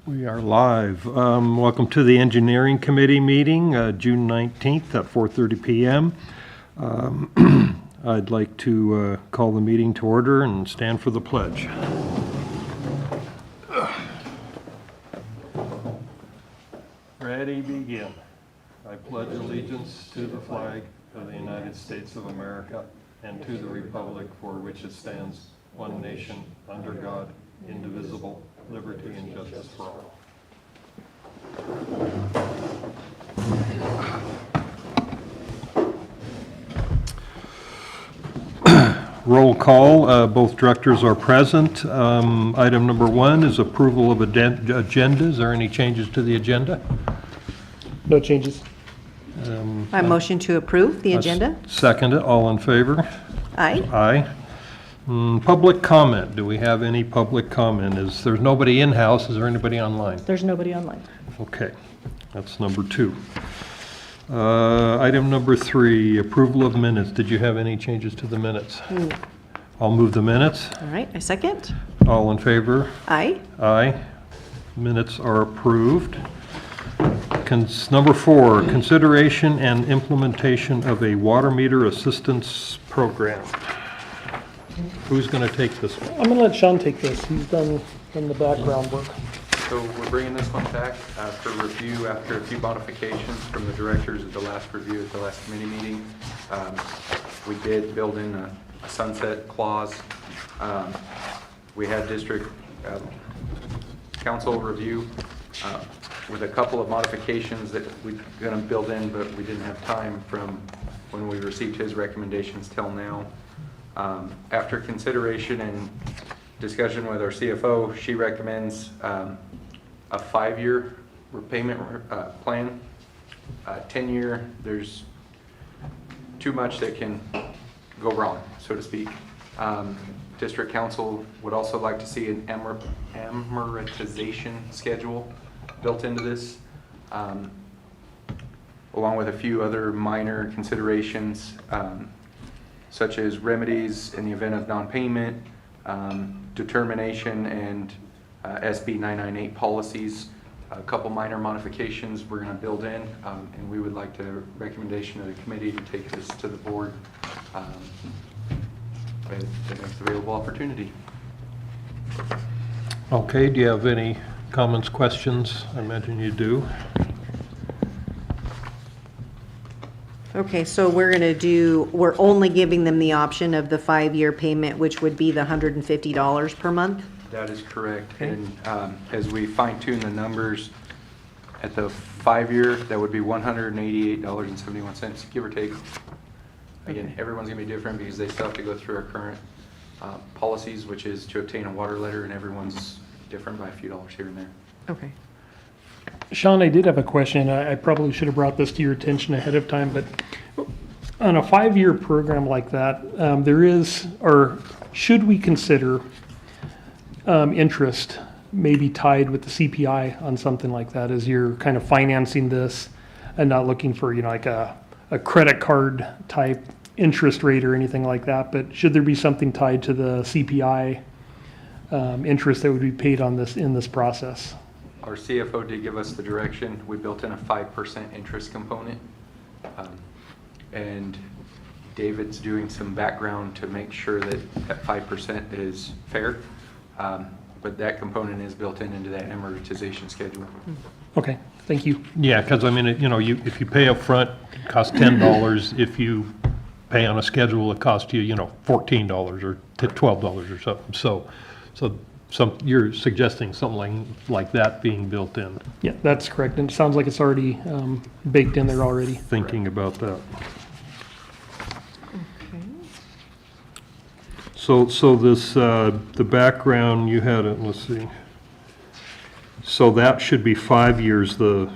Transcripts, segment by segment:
We are live. Welcome to the Engineering Committee meeting, June 19th at 4:30 p.m. I'd like to call the meeting to order and stand for the pledge. Ready, begin. I pledge allegiance to the flag of the United States of America and to the republic for which it stands, one nation, under God, indivisible, liberty and justice for all. Roll call. Both directors are present. Item number 1 is approval of agenda. Is there any changes to the agenda? No changes. I motion to approve the agenda. Second it. All in favor? Aye. Aye. Public comment. Do we have any public comment? There's nobody in-house. Is there anybody online? There's nobody online. Okay, that's number 2. Item number 3, approval of minutes. Did you have any changes to the minutes? I'll move the minutes. All right, I second. All in favor? Aye. Aye. Minutes are approved. Number 4, consideration and implementation of a water meter assistance program. Who's going to take this one? I'm going to let Sean take this. He's done the background work. So we're bringing this one back for review after a few modifications from the directors at the last review at the last committee meeting. We did build in a sunset clause. We had district council review with a couple of modifications that we're going to build in, but we didn't have time from when we received his recommendations till now. After consideration and discussion with our CFO, she recommends a 5-year repayment plan. 10-year, there's too much that can go wrong, so to speak. District council would also like to see an amortization schedule built into this, along with a few other minor considerations, such as remedies in the event of non-payment, determination, and SB 998 policies. A couple minor modifications we're going to build in, and we would like the recommendation of the committee to take this to the board at the next available opportunity. Okay, do you have any comments, questions? I imagine you do. Okay, so we're only giving them the option of the 5-year payment, which would be the $150 per month? That is correct. Okay. And as we fine tune the numbers at the 5-year, that would be $188.71, give or take. Again, Okay. everyone's gonna be different because they still have to go through our current policies, which is to obtain a water letter, and everyone's different by a few dollars here and there. Okay. Sean, I did have a question. I probably should have brought this to your attention ahead of time, but on a 5-year program like that, there is, or should we consider interest maybe tied with the CPI on something like that as you're kind of financing this and not looking for, like a credit card type interest rate or anything like that, but should there be something tied to the CPI interest that would be paid on this in this process? Our CFO did give us the direction. We built in a 5% interest component. And David's doing some background to make sure that that 5% is fair. But that component is built into that amortization schedule. Okay, thank you. Yeah, because I mean, if you pay up front, it costs $10. If you pay on a schedule, it costs you, $14 or $12 or something. So you're suggesting something like that being built in. Yeah, that's correct. And it sounds like it's already baked in there already. Thinking about that. Okay. So this, the background you had, let's see. So that should be 5 years. The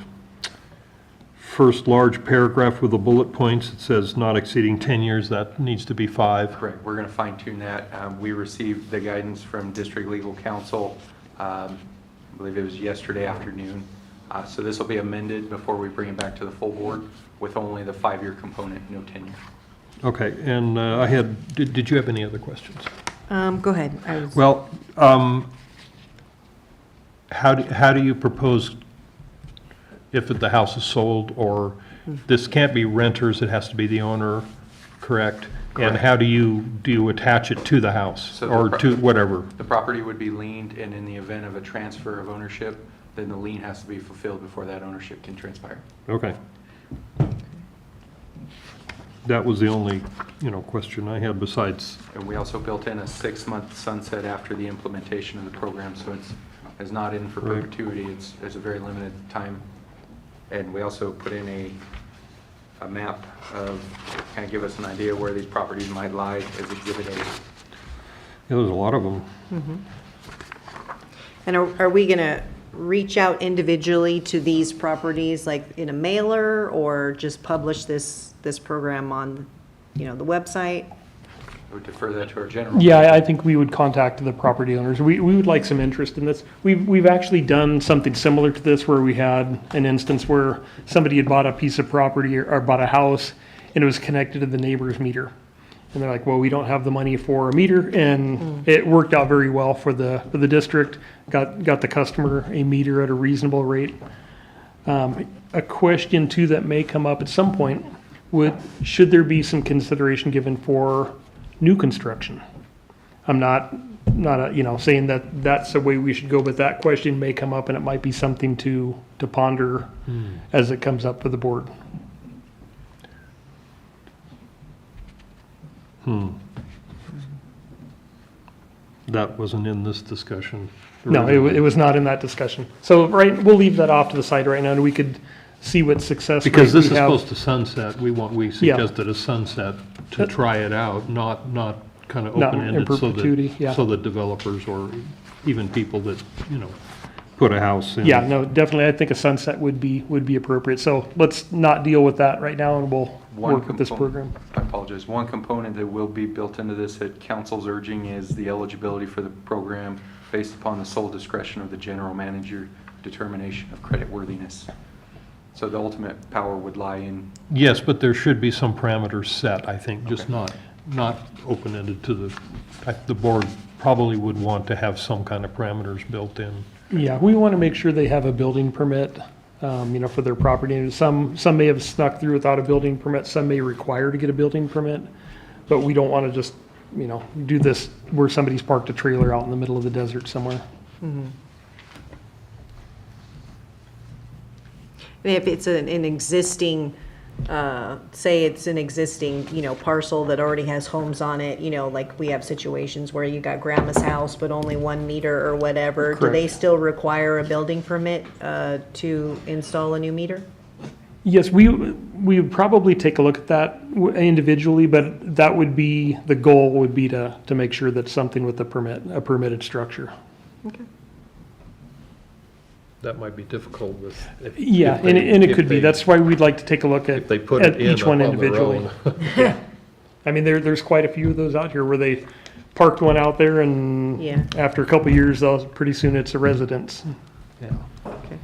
first large paragraph with the bullet points, it says not exceeding 10 years, that needs to be 5. Correct. We're going to fine tune that. We received the guidance from District Legal Counsel, I believe it was yesterday afternoon. So this will be amended before we bring it back to the full board with only the 5-year component, no 10-year. Okay, and did you have any other questions? Go ahead. Well, how do you propose if the house is sold, or this can't be renters, it has to be the owner, correct? And Correct. how do you attach it to the house So the or to whatever? The property would be liened, and in the event of a transfer of ownership, then the lien has to be fulfilled before that ownership can transpire. Okay. That was the only, question I had besides, And we also built in a 6-month sunset after the implementation of the program, so it's not in for Right. perpetuity, there's a very limited time. And we also put in a map of, kind of give us an idea where these properties might lie as Exhibit A. there's a lot of them. And are we gonna reach out individually to these properties, like in a mailer, or just publish this program on, the website? I would defer that to our general. Yeah, I think we would contact the property owners. We would like some interest in this. We've actually done something similar to this where we had an instance where somebody had bought a piece of property or bought a house and it was connected to the neighbor's meter. And they're like, well, we don't have the money for a meter, and it worked out very well for the district. Got the customer a meter at a reasonable rate. A question too that may come up at some point should there be some consideration given for new construction? I'm not saying that that's the way we should go, but that question may come up, and it might be something to ponder as it comes up to the board. That wasn't in this discussion. No, it was not in that discussion. So, we'll leave that off to the side right now, and we could see what success rate Because this is we have. supposed to sunset, we suggested a sunset to try it out, not kind of Not in open-ended, perpetuity, yeah. so that developers or even people that, put a house in. Yeah, no, definitely, I think a sunset would be appropriate. So let's not deal with that right now, and we'll One work with this program. I apologize. One component that will be built into this that council's urging is the eligibility for the program based upon the sole discretion of the general manager determination of creditworthiness. So the ultimate power would lie in, Yes, but there should be some parameters set, I think, just not open-ended to the board probably would want to have some kind of parameters built in. Yeah, we want to make sure they have a building permit, for their property. And some may have snuck through without a building permit, some may require to get a building permit. But we don't want to just, do this where somebody's parked a trailer out in the middle of the desert somewhere. And if it's an existing, say it's an existing, parcel that already has homes on it, like we have situations where you got grandma's house, but only 1 meter or whatever. Do they Correct. still require a building permit to install a new meter? Yes, we would probably take a look at that individually, but that would be, the goal would be to make sure that something with a permitted structure. Okay. That might be difficult with. Yeah, and it could be. That's why we'd like to take a look at If they put it in each one up on their individually. own. I mean, there's quite a few of those out here where they parked one out there, and Yeah. after a couple of years, pretty soon it's a residence. Yeah. Okay.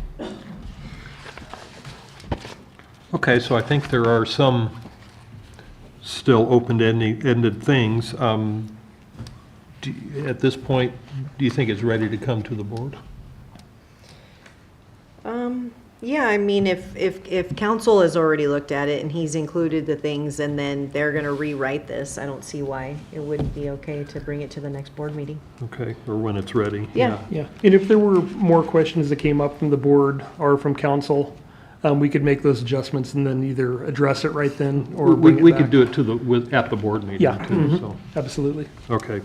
Okay, so I think there are some still open-ended things. At this point, do you think it's ready to come to the board? Yeah, I mean, if council has already looked at it and he's included the things and then they're gonna rewrite this, I don't see why it wouldn't be okay to bring it to the next board meeting. Okay, or when it's ready? Yeah. Yeah, and if there were more questions that came up from the board or from council, we could make those adjustments and then either address it right then or bring it We could back. do it at the board meeting Yeah, too, mhm, so, absolutely. okay.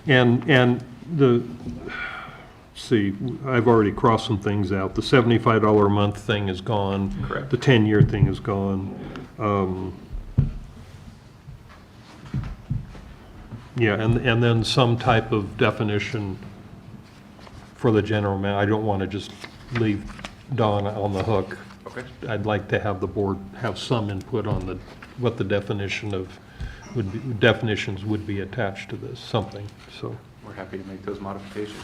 And see, I've already crossed some things out. The $75 a month thing is gone. Correct. The 10-year thing is gone. Yeah, and then some type of definition for the general man. I don't want to just leave Don on the hook. okay? I'd like to have the board have some input on what the definitions would be attached to this, something, so. We're happy to make those modifications.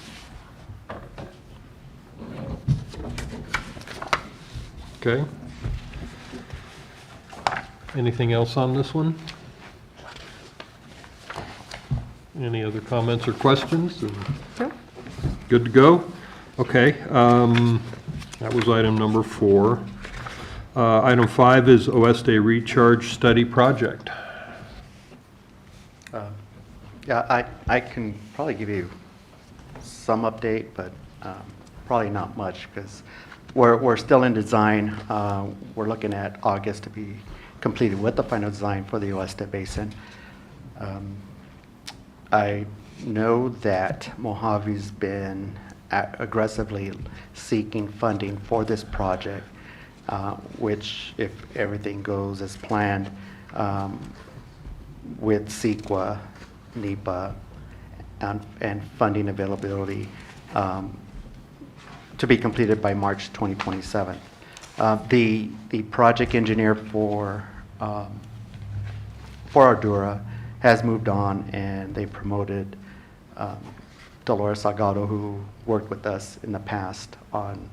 Okay. Anything else on this one? Any other comments or questions? No. Good to go? Okay, that was item number 4. Item 5 is OSD recharge study project. Yeah, I can probably give you some update, but probably not much because we're still in design. We're looking at August to be completed with the final design for the OSD Basin. I know that Mojave's been aggressively seeking funding for this project, which, if everything goes as planned, with CEQA, NEPA, and funding availability, to be completed by March 2027. The project engineer for Ardura has moved on, and they promoted Dolores Salgado, who worked with us in the past on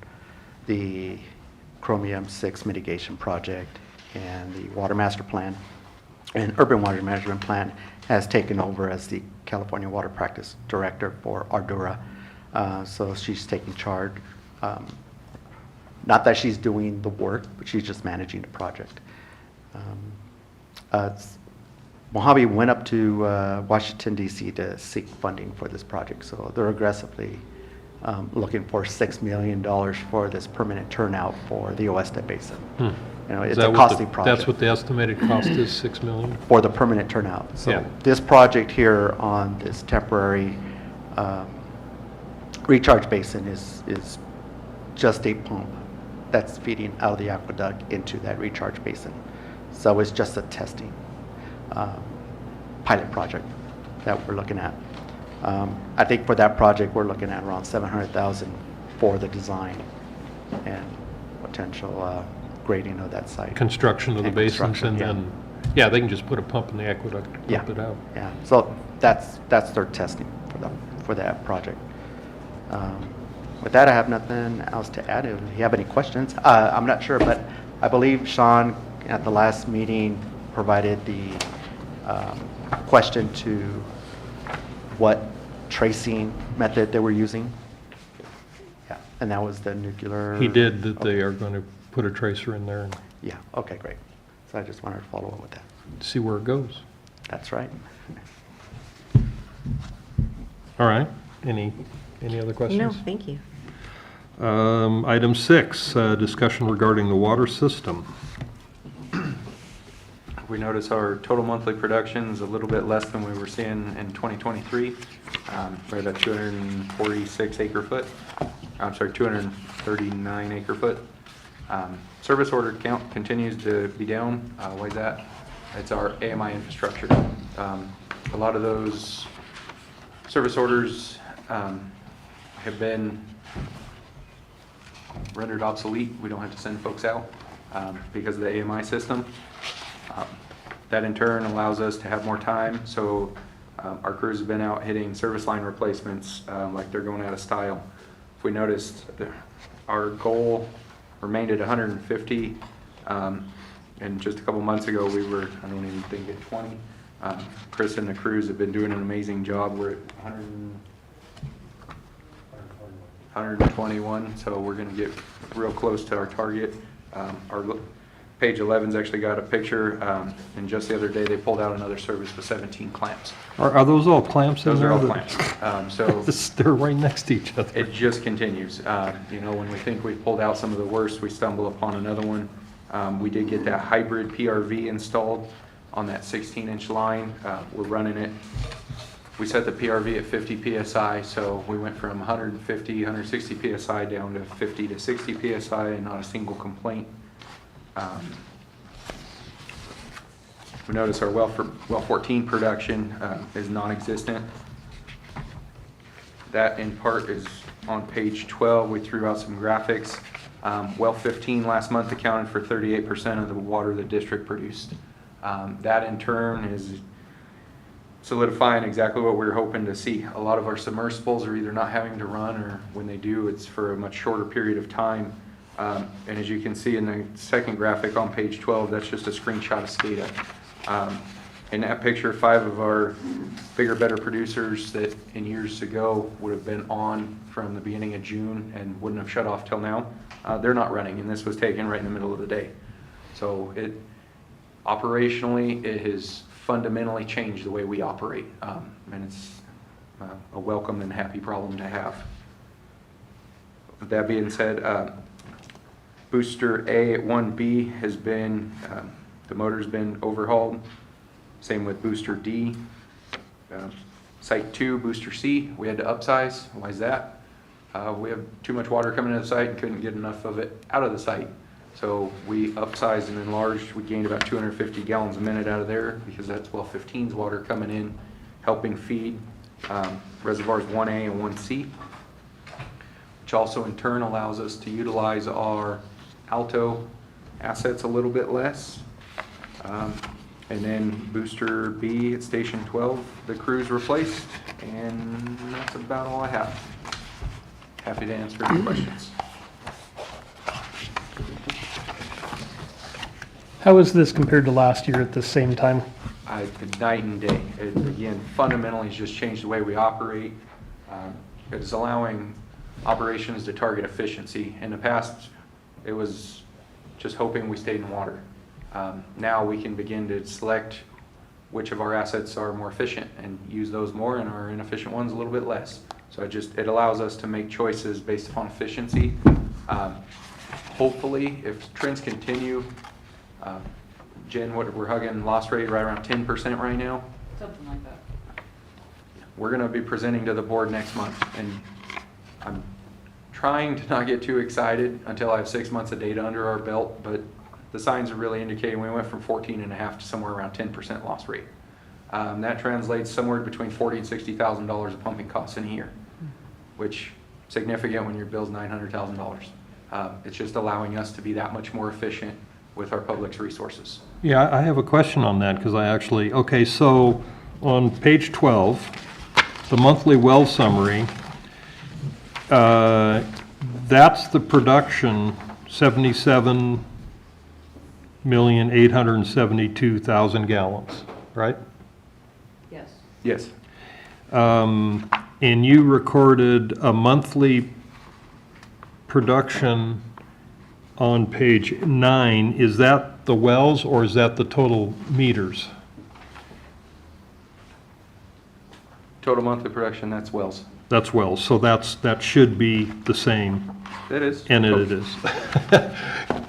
the Chromium 6 mitigation project and the water master plan and urban water management plan, has taken over as the California Water Practice Director for Ardura. So she's taking charge. Not that she's doing the work, but she's just managing the project. Mojave went up to Washington, D.C. to seek funding for this project. So they're aggressively looking for $6 million for this permanent turnout for the OSD Basin. You know, it's a costly project. That's what the estimated cost is, $6 million? For the permanent turnout. So Yeah. this project here on this temporary recharge basin is just a pump that's feeding out of the aqueduct into that recharge basin. So it's just a testing pilot project that we're looking at. I think for that project, we're looking at around $700,000 for the design and potential grading of that site. Construction of the And basins, construction, and yeah. then, yeah, they can just put a pump in the aqueduct to Yeah. pump it out. Yeah, so that's their testing for that project. With that, I have nothing else to add. If you have any questions, I'm not sure, but I believe Sean at the last meeting provided the question to what tracing method they were using. Yeah, and that was the nuclear. He did, that they are going to put a tracer in there and Yeah, okay, great. So I just wanted to follow up with that. see where it goes. That's right. All right, any other questions? No, thank you. Item 6, discussion regarding the water system. We notice our total monthly production is a little bit less than we were seeing in 2023. We're at a 246 acre foot. I'm sorry, 239 acre foot. Service order count continues to be down. Why is that? It's our AMI infrastructure. A lot of those service orders have been rendered obsolete. We don't have to send folks out because of the AMI system. That in turn allows us to have more time. So our crews have been out hitting service line replacements like they're going out of style. If we noticed, our goal remained at 150. And just a couple months ago, we were, I don't even think, at 20. Chris and the crews have been doing an amazing job. We're at 121, so we're going to get real close to our target. Our page 11's actually got a picture, and just the other day they pulled out another service with 17 clamps. Are those all clamps in Those there? are all clamps. So They're right next to each other. it just continues. You know, when we think we've pulled out some of the worst, we stumble upon another one. We did get that hybrid PRV installed on that 16-inch line. We're running it. We set the PRV at 50 PSI, so we went from 150, 160 PSI down to 50 to 60 PSI and not a single complaint. We notice our well 14 production is non-existent. That in part is on page 12. We threw out some graphics. Well 15 last month accounted for 38% of the water the district produced. That in turn is solidifying exactly what we were hoping to see. A lot of our submersibles are either not having to run, or when they do, it's for a much shorter period of time. And as you can see in the second graphic on page 12, that's just a screenshot of SCADA. In that picture, 5 of our bigger, better producers that in years ago would have been on from the beginning of June and wouldn't have shut off till now, they're not running, and this was taken right in the middle of the day. So operationally, it has fundamentally changed the way we operate, and it's a welcome and happy problem to have. With that being said, Booster A at 1B has been, the motor's been overhauled. Same with Booster D. Site 2, Booster C, we had to upsize. Why is that? We have too much water coming into the site and couldn't get enough of it out of the site. So we upsized and enlarged. We gained about 250 gallons a minute out of there because that's well 15's water coming in, helping feed reservoirs 1A and 1C, which also in turn allows us to utilize our Alto assets a little bit less. And then Booster B at Station 12, the crew's replaced, and that's about all I have. Happy to answer any questions. How is this compared to last year at the same time? Night and day. It, again, fundamentally has just changed the way we operate. It's allowing operations to target efficiency. In the past, it was just hoping we stayed in water. Now we can begin to select which of our assets are more efficient and use those more, and our inefficient ones a little bit less. So it allows us to make choices based upon efficiency. Hopefully, if trends continue, Jen, we're hugging loss rate right around 10% right now. Something like that. We're going to be presenting to the board next month, and I'm trying to not get too excited until I have 6 months of data under our belt, but the signs are really indicating we went from 14.5 to somewhere around 10% loss rate. That translates somewhere between $40,000 and $60,000 of pumping costs in a year, which is significant when your bill's $900,000. It's just allowing us to be that much more efficient with our public's resources. Yeah, I have a question on that because I actually, okay, so on page 12, the monthly well summary, that's the production, 77,872,000 gallons, right? Yes. Yes. And you recorded a monthly production on page 9. Is that the wells or is that the total meters? Total monthly production, that's wells. That's wells, so that should be the same, It is. and it is.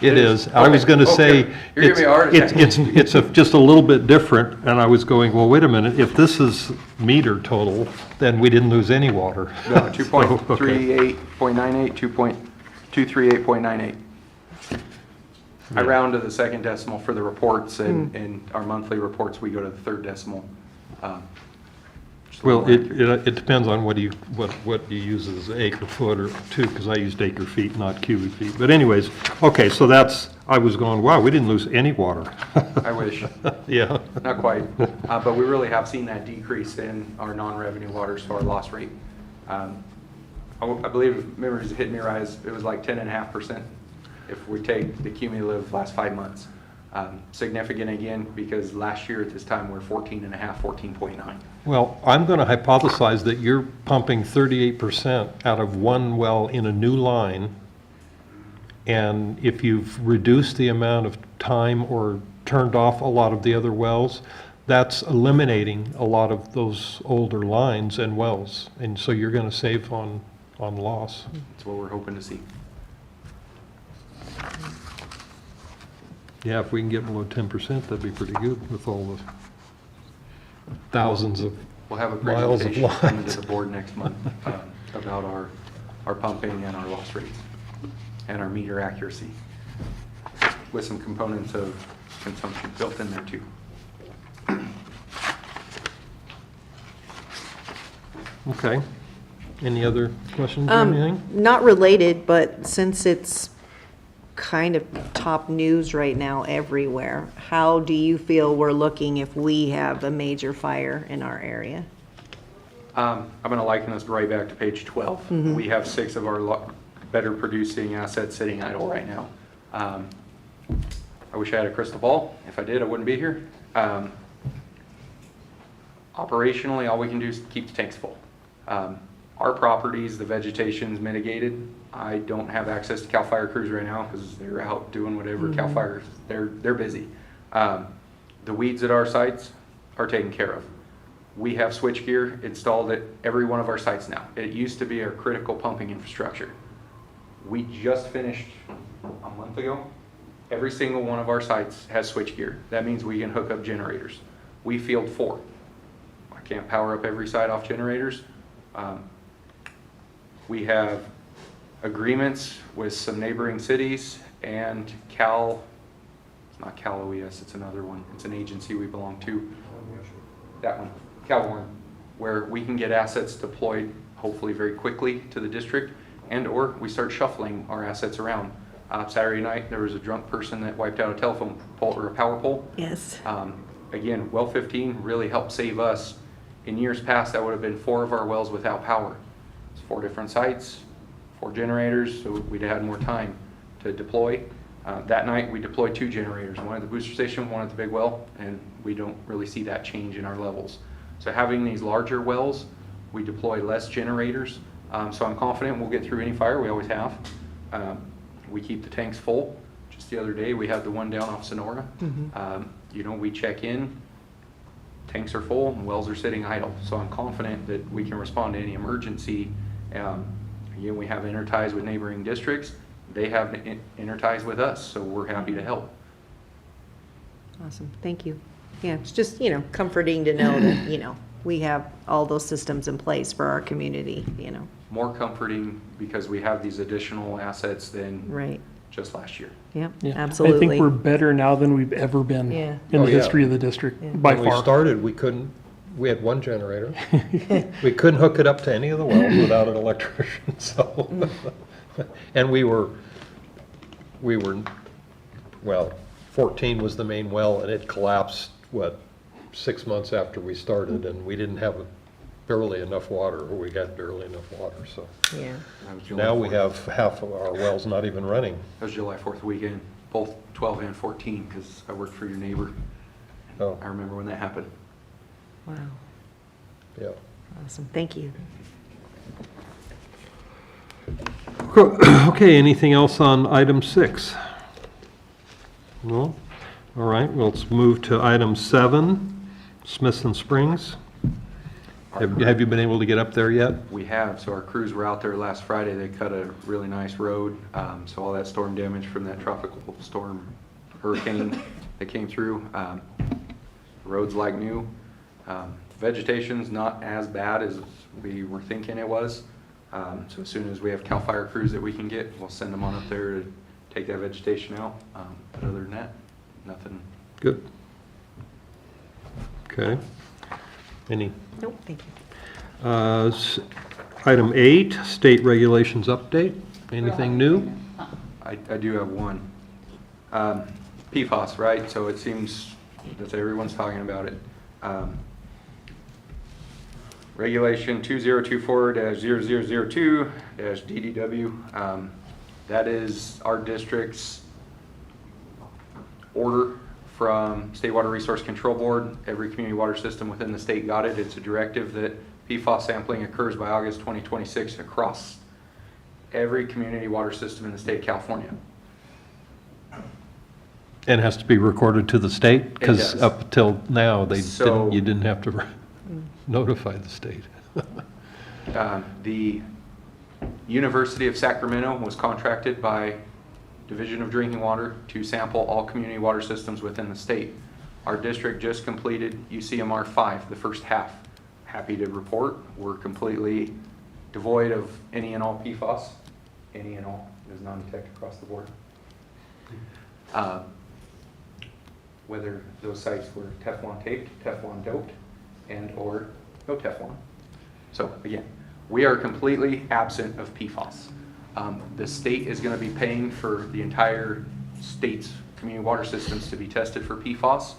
It is. I was going to say, Okay. You're giving me a heart attack. it's just a little bit different, and I was going, well, wait a minute, if this is meter total, then we didn't lose any water. No, 2.38.98, 2.238.98. I round to the second decimal for the reports, and our monthly reports, we go to the third decimal. Just a Well, little more accurate. it depends on what you use as acre foot or two, because I used acre feet, not cubic feet. But anyways, okay, so I was going, wow, we didn't lose any water. I wish. Yeah. Not quite, but we really have seen that decrease in our non-revenue water, so our loss rate. I believe, if memories hit me right, it was like 10.5% if we take the cumulative last 5 months. Significant again, because last year at this time we're 14.5, 14.9. Well, I'm going to hypothesize that you're pumping 38% out of one well in a new line, and if you've reduced the amount of time or turned off a lot of the other wells, that's eliminating a lot of those older lines and wells, and so you're going to save on loss. That's what we're hoping to see. Yeah, if we can get below 10%, that'd be pretty good with all the thousands of We'll have a miles of presentation coming lines. to the board next month about our pumping and our loss rates and our meter accuracy, with some components of consumption built in there too. Okay. Any other questions or anything? Not related, but since it's kind of top news right now everywhere, how do you feel we're looking if we have a major fire in our area? I'm going to liken us right back to page 12. We have 6 of our better producing assets sitting idle right now. I wish I had a crystal ball. If I did, I wouldn't be here. Operationally, all we can do is keep the tanks full. Our properties, the vegetation's mitigated. I don't have access to CAL FIRE crews right now because they're out doing whatever. CAL FIRE, they're busy. The weeds at our sites are taken care of. We have switchgear installed at every one of our sites now. It used to be our critical pumping infrastructure. We just finished a month ago. Every single one of our sites has switchgear. That means we can hook up generators. We field 4. I can't power up every site off generators. We have agreements with some neighboring cities and it's not Cal OES, it's another one. It's an agency we belong to. That one, Cal Warren, where we can get assets deployed hopefully very quickly to the district, and or we start shuffling our assets around. Saturday night, there was a drunk person that wiped out a telephone pole or a power pole. Yes. Again, well 15 really helped save us. In years past, that would have been 4 of our wells without power. It's 4 different sites, 4 generators, so we'd had more time to deploy. That night, we deployed 2 generators, one at the booster station, one at the big well, and we don't really see that change in our levels. So having these larger wells, we deploy less generators. So I'm confident we'll get through any fire, we always have. We keep the tanks full. Just the other day, we had the one down off Sonora. We check in, tanks are full, and wells are sitting idle. So I'm confident that we can respond to any emergency. Again, we have interties with neighboring districts. They have interties with us, so we're happy to help. Awesome, thank you. Yeah, it's just, comforting to know that, we have all those systems in place for our community, More comforting because we have these additional assets than Right, just last year. yeah, Yeah. absolutely. I think we're better now than we've ever been Yeah. in Oh, the yeah. history of the district, Yeah. by When we far. started, we had 1 generator. We couldn't hook it up to any of the wells without an electrician, so. And we were, well, 14 was the main well, and it collapsed, 6 months after we started, and we didn't have barely enough water, or we got barely enough water, so. Yeah, That was July Now we 4th. have half of our wells not even running. That was July 4th weekend, both 12 and 14, because I worked for your neighbor. Oh, I remember when that happened. wow, yeah. awesome, thank you. Okay, anything else on item 6? No? All right, well, let's move to item 7, Smithson Springs. Have you been able to get up there yet? We have, so our crews were out there last Friday. They cut a really nice road. So all that storm damage from that tropical storm hurricane that came through, roads like new. Vegetation's not as bad as we were thinking it was. So as soon as we have CAL FIRE crews that we can get, we'll send them on up there to take that vegetation out. But other than that, nothing. Good. Okay. Any, Nope, thank you. item 8, state regulations update. Anything new? I do have one. PFAS, right? So it seems that everyone's talking about it. Regulation 2024-0002-DDW. That is our district's order from State Water Resource Control Board. Every community water system within the state got it. It's a directive that PFAS sampling occurs by August 2026 across every community water system in the state of California. And it has to be recorded to the state? Because does. up till now, So- you didn't have to notify the state. The University of Sacramento was contracted by Division of Drinking Water to sample all community water systems within the state. Our district just completed UCMR 5, the first half. Happy to report, we're completely devoid of any and all PFAS. Any and all is non-detect across the board. Whether those sites were Teflon taped, Teflon doped, and or no Teflon. So again, we are completely absent of PFAS. The state is going to be paying for the entire state's community water systems to be tested for PFAS.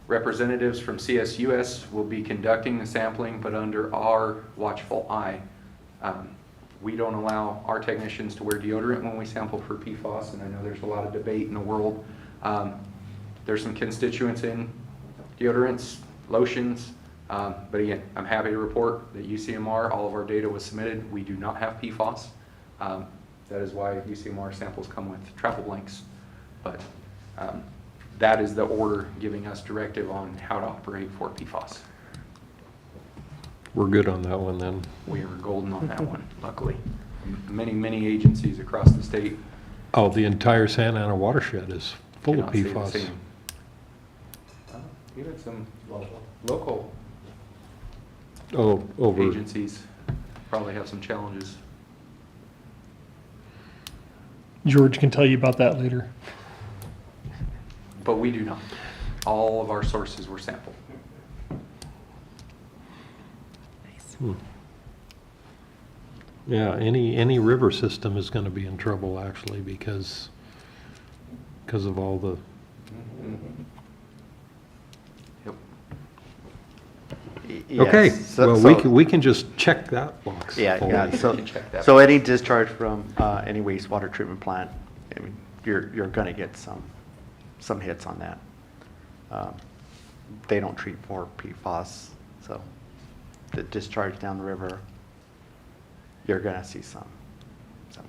Representatives from CSUS will be conducting the sampling, but under our watchful eye. We don't allow our technicians to wear deodorant when we sample for PFAS, and I know there's a lot of debate in the world. There's some constituents in deodorants lotions. But again, I'm happy to report that UCMR, all of our data was submitted. We do not have PFAS. That is why UCMR samples come with travel blanks. But that is the order giving us directive on how to operate for PFAS. We're good on that one then. We are golden on that one, luckily. Many, many agencies across the state Oh, the entire Santa Ana watershed is full of cannot say the PFAS. same. Even some local Oh, over, agencies probably have some challenges. George can tell you about that later. But we do not. All of our sources were sampled. yeah, any river system is gonna be in trouble actually because of all the, Yep. okay, Yes, so- well, so- we can just check that box. Yeah, for yeah, you. so, You can check that. so any discharge from, any wastewater treatment plant, I mean, you're gonna get some hits on that. They don't treat for PFAS, so the discharge down the river, you're gonna see some, so.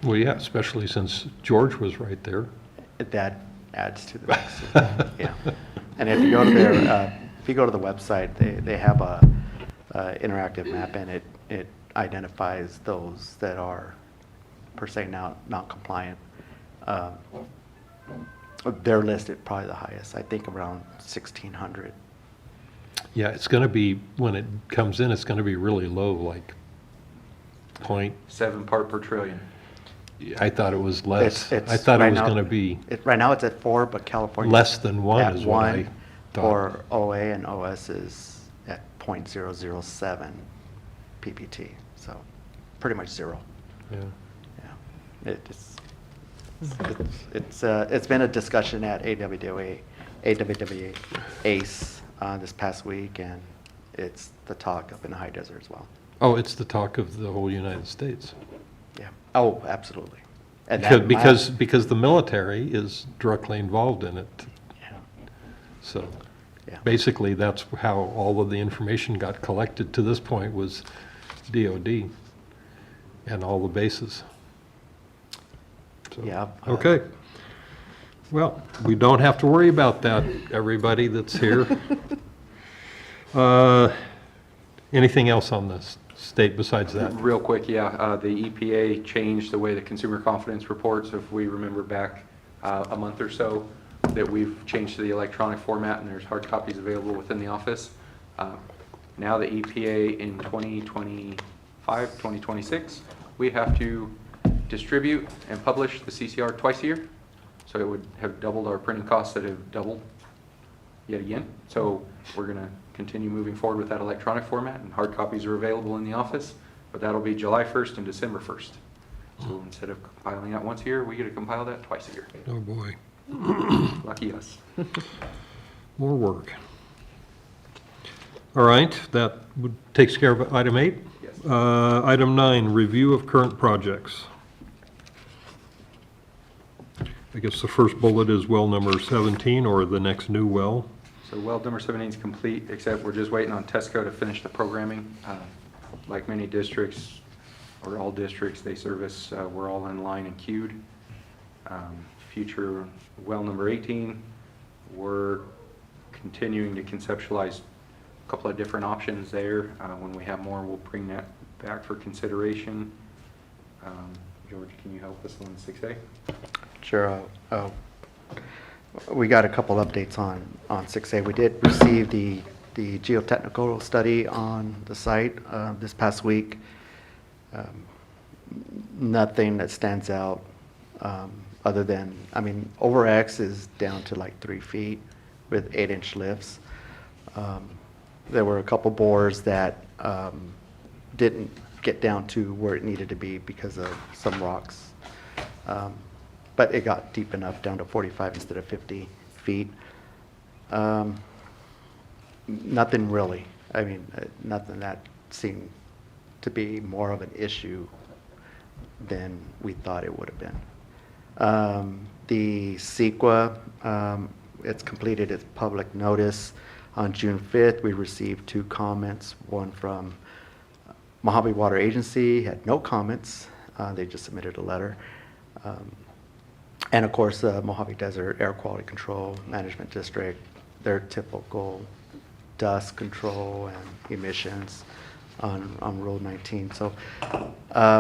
Well, yeah, especially since George was right there. That adds to the mix, yeah. And if you go to their, if you go to the website, they have a interactive map, and it identifies those that are per se now not compliant. They're listed probably the highest, I think around 1,600. Yeah, it's gonna be, when it comes in, it's gonna be really low, like point, 7 part per trillion. I thought it was less. It's I thought it right was now- gonna be Right now it's at 4, but California. less than 1 at is what I 1 thought. For OA, and OS is at .007 PPT, so pretty much 0. Yeah. Yeah, it's been a discussion at AWWA ACE this past week, and it's the talk up in the high desert as well. Oh, it's the talk of the whole United States. Yeah. Oh, absolutely. And that Because the military is directly involved in it. Yeah. So Yeah. basically, that's how all of the information got collected to this point was DOD and all the bases. So, Yeah, Okay. Well, we don't have to worry about that, everybody that's here. Anything else on this state besides that? Real quick, yeah, the EPA changed the way the consumer confidence reports, if we remember back a month or so, that we've changed to the electronic format, and there's hard copies available within the office. Now the EPA in 2025, 2026, we have to distribute and publish the CCR twice a year. So it would have doubled our printing costs that have doubled yet again. So we're going to continue moving forward with that electronic format, and hard copies are available in the office, but that'll be July 1st and December 1st. So instead of compiling that once a year, we get to compile that twice a year. Oh, boy. Lucky us. More work. All right, that takes care of item 8. Yes. Item 9, review of current projects. I guess the first bullet is well number 17, or the next new well. So well number 17 is complete, except we're just waiting on Tesco to finish the programming. Like many districts, or all districts they service, we're all in line and queued. Future well number 18, we're continuing to conceptualize a couple of different options there. When we have more, we'll bring that back for consideration. George, can you help us on 6A? Sure. We got a couple updates on 6A. We did receive the geotechnical study on the site this past week. Nothing that stands out other than, I mean, over X is down to like 3 feet with 8-inch lifts. There were a couple bores that didn't get down to where it needed to be because of some rocks. But it got deep enough, down to 45 instead of 50 feet. Nothing really. I mean, nothing that seemed to be more of an issue than we thought it would have been. The CEQA, it's completed its public notice. On June 5th, we received 2 comments, one from Mojave Water Agency, had no comments. They just submitted a letter. And of course, the Mojave Desert Air Quality Control Management District, their typical dust control and emissions on Road 19. So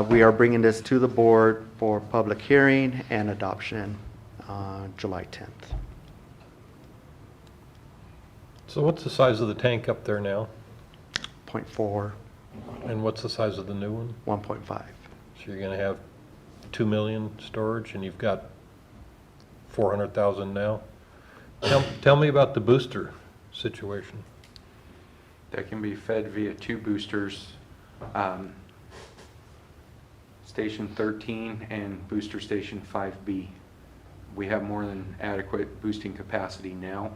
we are bringing this to the board for public hearing and adoption on July 10th. So what's the size of the tank up there now? 0.4, And what's the size of the new one? 1.5. So you're gonna have 2 million storage and you've got 400,000 now? Tell me about the booster situation. That can be fed via 2 boosters, Station 13 and Booster Station 5B. We have more than adequate boosting capacity now.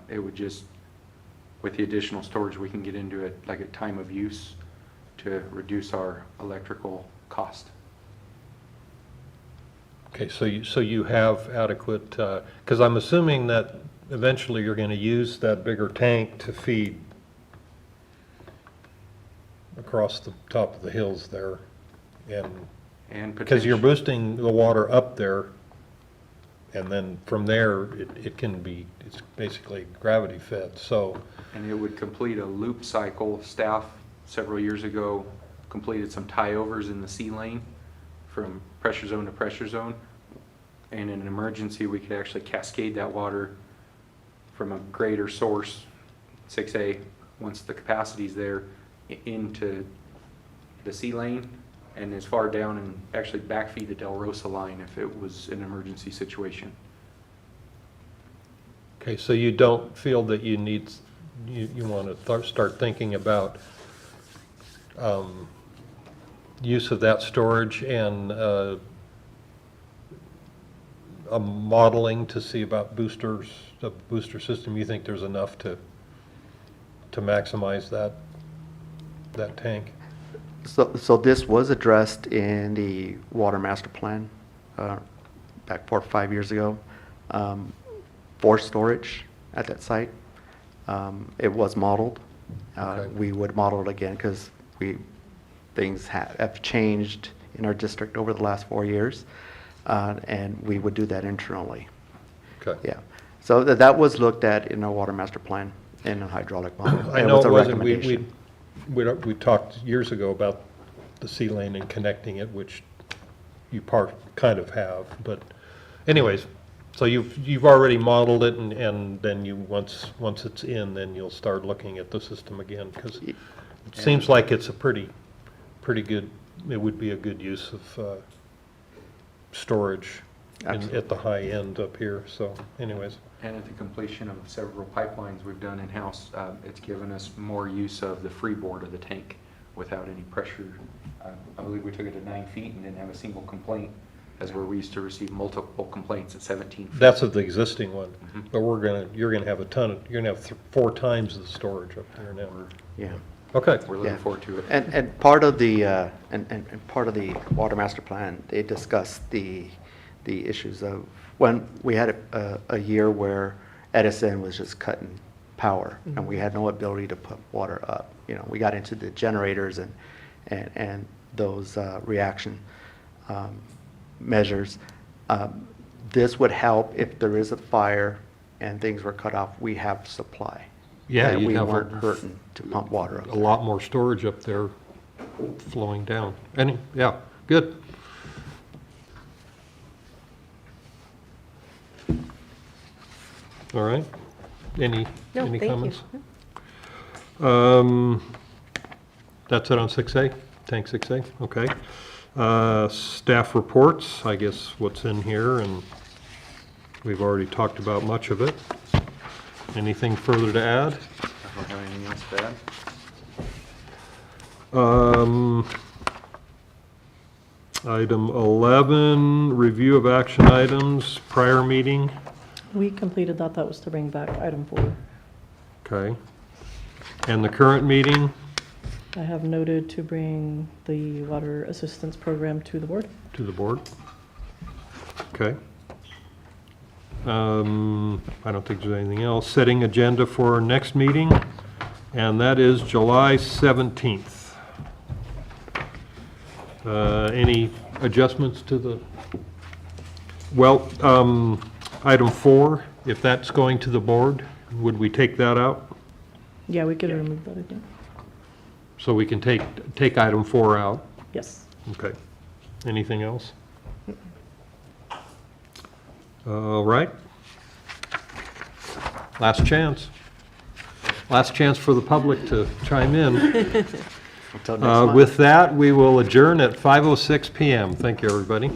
It would just, with the additional storage, we can get into it like a time of use to reduce our electrical cost. Okay, so you have adequate, because I'm assuming that eventually you're going to use that bigger tank to feed across the top of the hills there. And Because you're potentially, boosting the water up there, and then from there, it can be, it's basically gravity fed, so, and it would complete a loop cycle. Staff several years ago completed some tie-overs in the C lane from pressure zone to pressure zone. And in an emergency, we could actually cascade that water from a greater source, 6A, once the capacity's there, into the C lane and as far down and actually backfeed the Del Rosa line if it was an emergency situation. okay, so you don't feel that you need, you want to start thinking about use of that storage and a modeling to see about boosters, the booster system. You think there's enough to maximize that tank? So this was addressed in the Water Master Plan back 4 or 5 years ago for storage at that site. It was modeled. Okay. We would model it again because things have changed in our district over the last 4 years, and we would do that internally. Okay. Yeah. So that was looked at in our Water Master Plan in a hydraulic model. I and know was it a wasn't, recommendation. we talked years ago about the sea lane and connecting it, which you kind of have, but anyways, so you've already modeled it and then you, once it's in, then you'll start looking at the system again, because it seems like it's a pretty good, it would be a good use of storage at the high end up here, so anyways. And at the completion of several pipelines we've done in-house, it's given us more use of the freeboard of the tank without any pressure. I believe we took it to 9 feet and didn't have a single complaint, as where we used to receive multiple complaints at 17 feet. That's of the existing one, Mhm. but you're gonna have a ton of, you're gonna have 4 times the storage up there now. Yeah. Okay, We're looking Yeah. forward to it. And part of the and part of the Water Master Plan, they discussed the issues of when we had a year where Edison was just cutting power and we had no ability to put water up. You know, we got into the generators and those reaction measures. This would help if there is a fire and things were cut off. We have supply. Yeah, And you'd we have weren't hurting to pump water up a there. lot more storage up there flowing down. Yeah, good. All right. Any No, thank you. comments? That's it on 6A, tank 6A, okay. Staff reports, I guess what's in here, and we've already talked about much of it. Anything further to add? I don't have anything else to add. Item 11, review of action items, prior meeting, We completed that. That was to bring back item 4. okay. And the current meeting, I have noted to bring the water assistance program to the board. to the board. Okay. I don't think there's anything else. Setting agenda for next meeting, and that is July 17th. Any adjustments to the, well, item 4, if that's going to the board, would we take that out? Yeah, we could remove that again. So we can take item 4 out? Yes. Okay. Anything else? All right. Last chance. Last chance for the public to chime in. Until next month. With that, we will adjourn at 5:06 PM. Thank you, everybody.